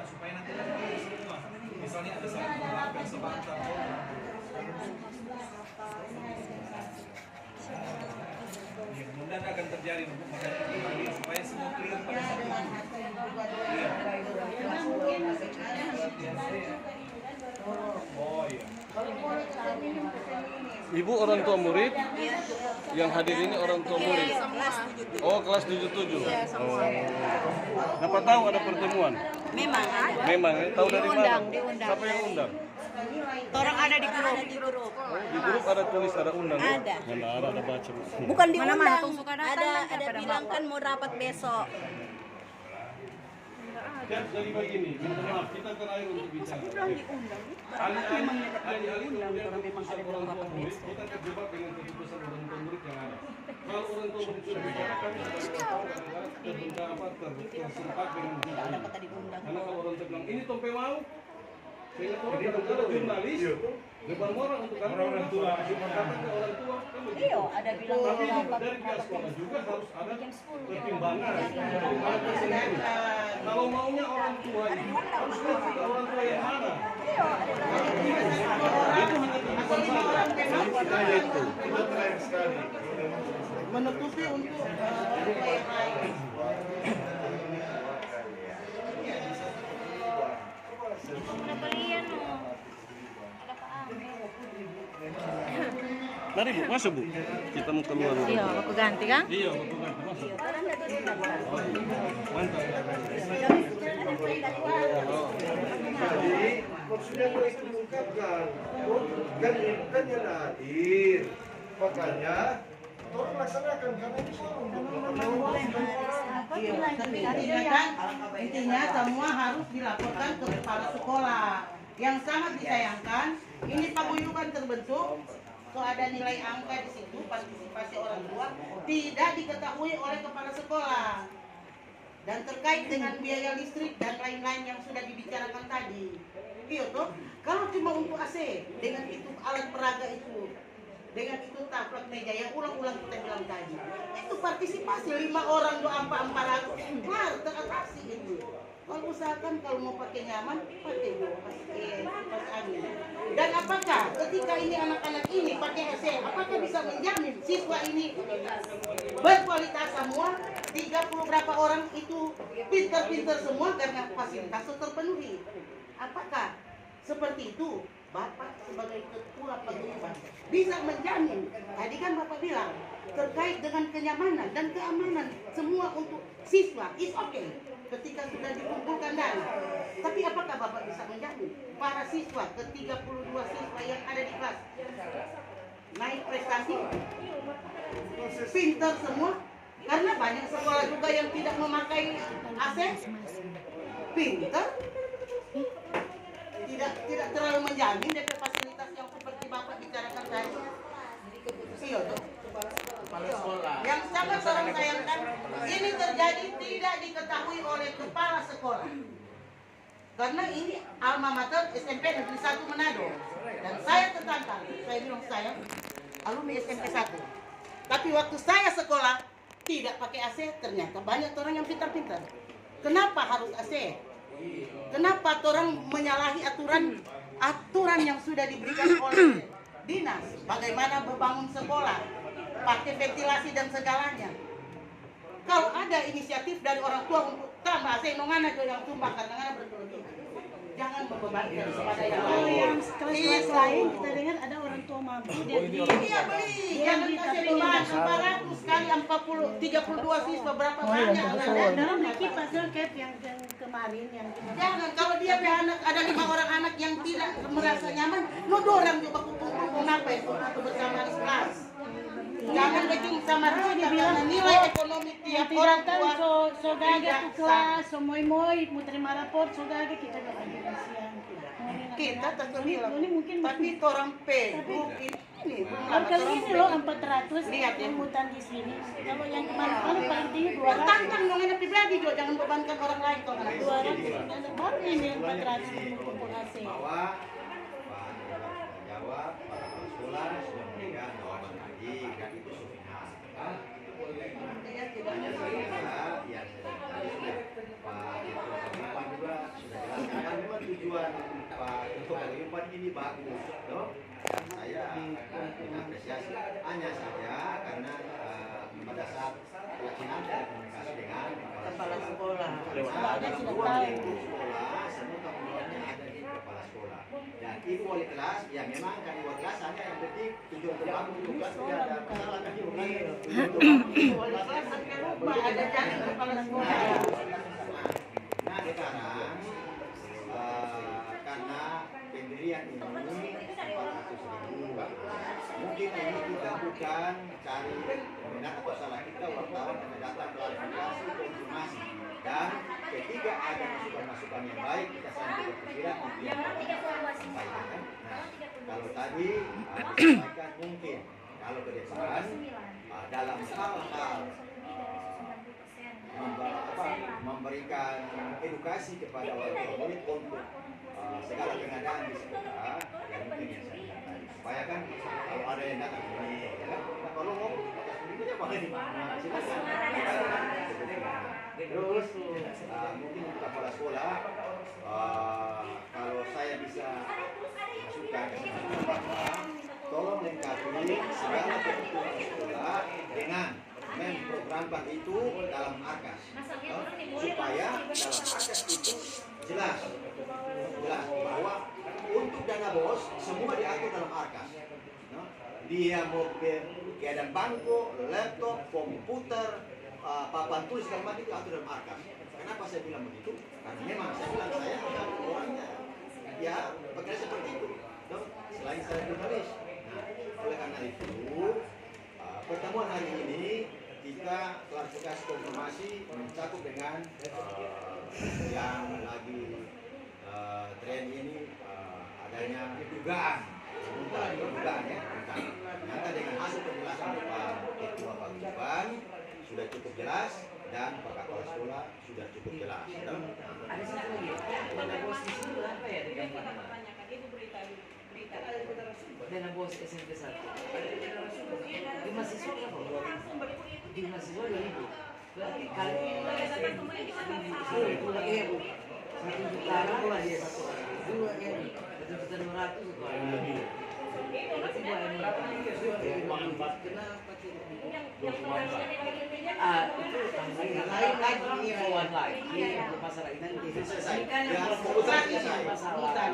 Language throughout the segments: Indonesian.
supaya nanti semua. Misalnya ada satu orang yang sebentar. Mudah akan terjadi supaya semua clear pada saat itu. Oh iya. Ibu orang tua murid, yang hadir ini orang tua murid. Oh, kelas 77. Oh. Dapat tahu ada pertemuan? Memang ada. Memang, tahu dari mana? Diundang. Siapa yang undang? Orang ada di grup. Oh, di grup ada tulis, ada undang. Ada. Mana ada baca. Bukan diundang. Ada bilang kan mau rapat besok. Jadi begini, minta maaf, kita terakhir untuk bicara. Alih-alih kemudian keputusan orang tua murid, kita terjebak dengan keputusan orang tua murid yang ada. Kalau orang tua murid sudah bicara, kami terserempak dengan karena kalau orang tua bilang, ini Tompe mau, sehingga kadang-kadang jurnalis, lebar moral untuk orang tua, katakan ke orang tua, Iya, ada bilang tapi dari pihak sekolah juga harus ada pertimbangan tersendiri. Kalau maunya orang tua ini harus lihat juga orang tua yang mana. Itu hanya keputusan saya. Itu terakhir sekali. Menutupi untuk orang tua yang lain. Mari Bu, masuk Bu. Kita mau keluar. Iya, aku ganti kan? Iya, aku ganti masuk. Mantap. Jadi maksudnya gue itu mengungkapkan kan ibu kan yang hadir, makanya tolong laksanakan karena itu Iya, tapi intinya kan, intinya semua harus dilaporkan ke kepala sekolah. Yang sangat disayangkan, ini paguyuban terbentuk, so ada nilai angka di situ, partisipasi orang tua tidak diketahui oleh kepala sekolah. Dan terkait dengan biaya listrik dan lain-lain yang sudah dibicarakan tadi. Iya toh, kalau cuma untuk AC, dengan itu alat peraga itu, dengan itu taplak meja yang ulang-ulang kita bilang tadi, itu partisipasi 5 orang 400 kelar teratasi itu. Kalau usahakan kalau mau pakai nyaman, pakai kipas angin. Dan apakah ketika ini anak-anak ini pakai AC, apakah bisa menjamin siswa ini berkualitas semua? 30 berapa orang itu pintar-pintar semua karena fasilitas terpenuhi. Apakah seperti itu Bapak sebagai ketua paguyuban bisa menjamin? Tadi kan Bapak bilang terkait dengan kenyamanan dan keamanan semua untuk siswa is okay ketika sudah dikumpulkan dana. Tapi apakah Bapak bisa menjamin para siswa ke 32 siswa yang ada di kelas naik prestasi, pintar semua? Karena banyak sekolah juga yang tidak memakai AC, pintar, tidak terlalu menjamin dari fasilitas yang seperti Bapak bicarakan tadi. Iya tuh. Yang sangat orang sayangkan ini terjadi tidak diketahui oleh kepala sekolah. Karena ini alma mater SMP Negeri 1 Manado. Dan saya tertantang, saya bilang saya alumni SMP 1. Tapi waktu saya sekolah tidak pakai AC, ternyata banyak orang yang pintar-pintar. Kenapa harus AC? Kenapa orang menyalahi aturan yang sudah diberikan oleh dinas? Bagaimana membangun sekolah, pakai ventilasi dan segalanya. Kalau ada inisiatif dari orang tua untuk tambah AC, nongana yang tumbang karena berkelebihan. Jangan membebankan kepada yang lain. Yang kelas lain kita dengar ada orang tua mampu dia beli. Iya beli. Jangan kasih beban 400 kali 32 siswa berapa banyak. Dalam kipas kayak yang kemarin yang Jangan kalau dia punya anak ada 5 orang anak yang tidak merasa nyaman, no dorang juga kumpul apa itu bersama di kelas. Jangan bikin sama dia karena nilai ekonomi tiap orang tua so gaga ke kelas, so moy mau terima raport, so gaga kita nggak lagi siang. kita terbilang. Ini mungkin Tapi orang grup ini Kalau kali ini loh 400 Lihat ya. hutan di sini. Kalau yang kemarin paling tinggi 200. tantang dong ini pribadi juga jangan bebankan orang lain kalau anak 200 baru ini 400 kumpul AC. Bahwa Pak jawab Pak Kepala Sekolah sudah memberikan jawaban lagi kan itu sepihak. Hanya saja ya tadi sudah Pak Ketua juga sudah bagus, toh. Dan saya mengapresiasi. Hanya saja karena pada saat pelaksanaan komunikasi dengan Kepala sekolah. ada sekolah, semua tanggungannya ada di kepala sekolah. Dan ibu wali kelas, ya memang kan wali kelas hanya yang penting tujuan utama tugas tidak ada masalah kan ibu kan. Wali kelas sampai lupa ada cari kepala sekolah. Nah sekarang karena pendirian ini 400.000, mungkin ini kita bukan cari benar atau salah, kita wartawan yang datang klarifikasi konfirmasi, dan ketika ada masukan-masukan yang baik kita sampaikan ke pikiran itu yang sampaikan. Nah kalau tadi disampaikan mungkin kalau ke depan dalam hal-hal memberikan edukasi kepada warga murid untuk segala pengadaan di sekolah, yang mungkin yang saya bilang tadi, supaya kan kalau ada yang datang ini, ya kan, nah, kalau ngomong atas ini pakai di mana, silakan. Terus mungkin untuk kepala sekolah, kalau saya bisa masukkan ke sana, tolong lengkapi segala kebutuhan sekolah dengan memprogramkan itu dalam ARKAS, supaya dalam ARKAS itu jelas bahwa untuk dana BOS semua diatur dalam ARKAS. Dia mau keadaan bangku, laptop, komputer, papan tulis segala macam diatur dalam ARKAS. Kenapa saya bilang begitu? Karena memang saya bilang saya orangnya ya bekerja seperti itu. Selain saya jurnalis. Nah, oleh karena itu pertemuan hari ini kita klarifikasi konfirmasi mencakup dengan yang lagi tren ini adanya dugaan ya. Ternyata dengan hasil penjelasan Pak Ketua Paguyuban sudah cukup jelas dan Pak Kepala Sekolah sudah cukup jelas. Ada satu lagi, dana bos di sini berapa ya digambarkan? Dana bos SMP 1 di mahasiswa berapa? Di mahasiswa 2.000. Berarti kali ini 1.000. 1 juta lah dia satu orang. 2.200 itu. Berarti 2 kenapa itu lain lagi kawan lain untuk masalah ini kan yang masalah kan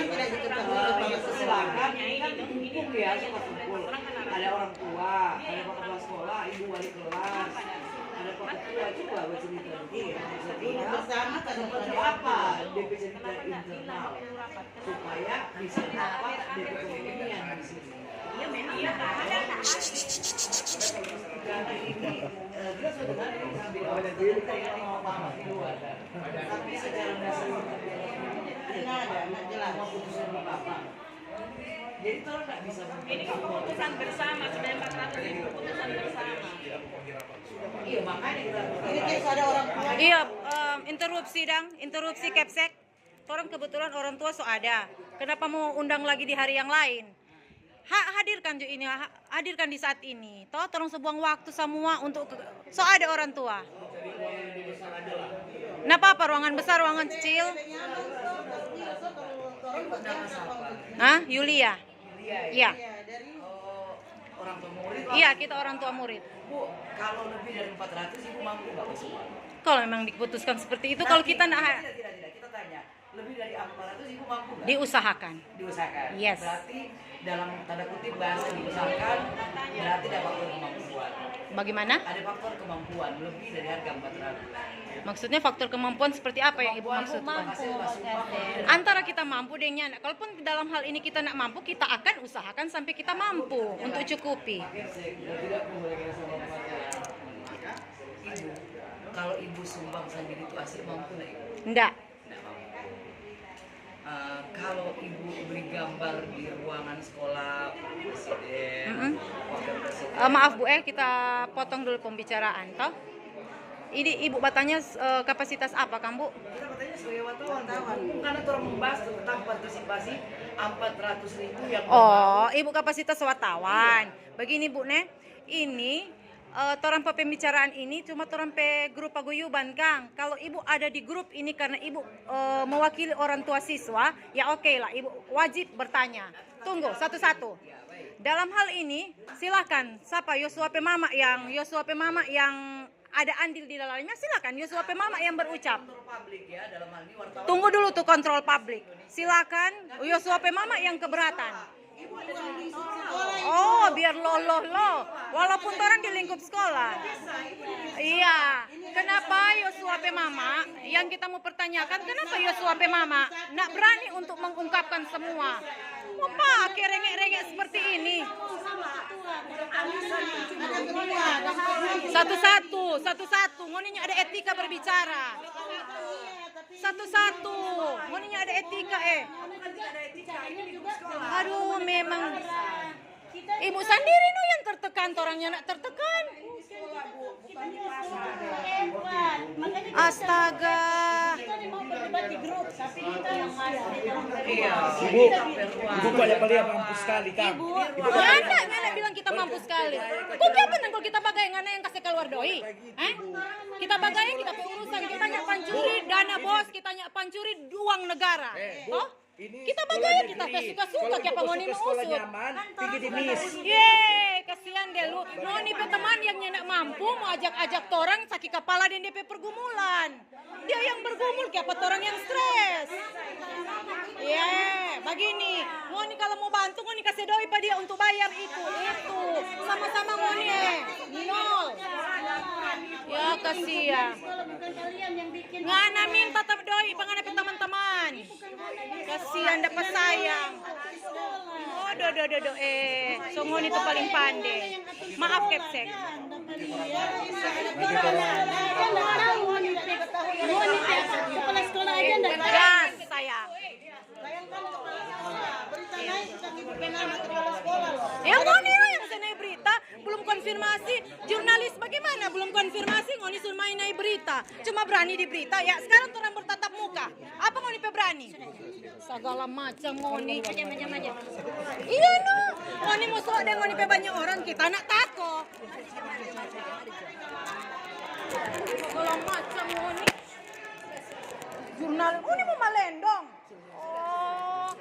tidak diketahui kecelakaan kan ditumpuk ya suka kumpul, ada orang tua, ada pak kepala sekolah, ibu wali kelas, ada pak ketua juga bercerita begini Bersama kan apa DPC internal supaya bisa dapat DPC ini yang di sini. Iya memang ada. Karena ini dia sebenarnya sambil kita mau paham di luar kan. Tapi secara dasar ada jelas keputusan apa. Jadi tolong nggak bisa Ini keputusan bersama, sudah 400.000 keputusan bersama. Iya makanya kita ini case ada orang tua. Iya, interupsi Kepsek. Orang kebetulan orang tua so ada. Kenapa mau undang lagi di hari yang lain? Hadirkan juga ini, hadirkan di saat ini. Toh tolong sebuang waktu semua untuk so ada orang tua. Nah apa ruangan besar, ruangan kecil? Hah, Yulia? Iya. orang tua murid. Iya, kita orang tua murid. Bu, kalau lebih dari 400 ibu mampu nggak semua? Kalau memang diputuskan seperti itu, kalau kita tidak, kita tanya. Lebih dari 400 ibu mampu nggak? Diusahakan. Diusahakan. Yes. Berarti dalam tanda kutip bahasa diusahakan berarti ada faktor kemampuan. Bagaimana? Ada faktor kemampuan lebih dari harga 400. Maksudnya faktor kemampuan seperti apa yang ibu maksudkan? Antara kita mampu dengan, kalaupun dalam hal ini kita nak mampu, kita akan usahakan sampai kita mampu untuk cukupi. Ibu, kalau ibu sumbang sendiri itu asli mampu nggak ibu? Enggak. Kalau ibu beri gambar di ruangan sekolah presiden, wakil presiden. Maaf Bu, kita potong dulu pembicaraan, toh? Ini ibu bertanya kapasitas apa, kan Bu? Kita katanya sebagai wartawan, karena orang membahas tentang partisipasi 400.000 yang Oh, ibu kapasitas wartawan. Begini Bu, ini torang pe pembicaraan ini cuma torang pe grup paguyuban Kang. Kalau ibu ada di grup ini karena ibu mewakili orang tua siswa, ya oke lah, ibu wajib bertanya. Tunggu satu-satu. Dalam hal ini silakan siapa Yosua pe mama yang ada andil di dalamnya, silakan Yosua pe mama yang berucap. Tunggu dulu tuh kontrol publik. Silakan Yosua pe mama yang keberatan. Oh, biar lo. Walaupun orang di lingkup sekolah. Iya. Kenapa Yosua pe mama? Yang kita mau pertanyakan, kenapa Yosua pe mama nggak berani untuk mengungkapkan semua? Apa rengek-rengek seperti ini? Satu-satu. Ngoninya ada etika berbicara. Satu-satu. Ngoninya ada etika Aduh, memang ibu sendiri no yang tertekan, orangnya nak tertekan. Astaga. Ibu banyak lihat mampu sekali Kang. Ibu, ngana bilang kita mampu sekali. Kok siapa nang kita bagai ngana yang kasih keluar doi? Kita bagai kita urusan, kita nyak pancuri dana bos, kita nyak pancuri uang negara. Oh? Kita bagai kita suka-suka kayak pengoni usut. Tinggi di mis. Kasihan deh lu. Noni pe teman yang nyenak mampu mau ajak-ajak orang sakit kepala dan DP pergumulan. Dia yang bergumul kayak apa orang yang stres. Begini. Ngoni kalau mau bantu ngoni kasih doi pada dia untuk bayar itu. Sama-sama ngoni nol. Ya kasihan. Ngana minta doi pangana pe teman-teman. Kasihan dapat sayang. Oh, so ngoni itu paling pandai. Maaf Kepsek. Kepala sekolah aja enggak tahu. Gas sayang. Ya ngoni yang saya naik berita belum konfirmasi. Jurnalis bagaimana belum konfirmasi ngoni suruh main naik berita. Cuma berani di berita ya. Sekarang orang bertatap muka. Apa ngoni pe berani? Segala macam ngoni. Iya no. Ngoni musuh ada ngoni pe banyak orang kita nak takut. Segala macam ngoni. Jurnal ngoni mau malendong. Oh.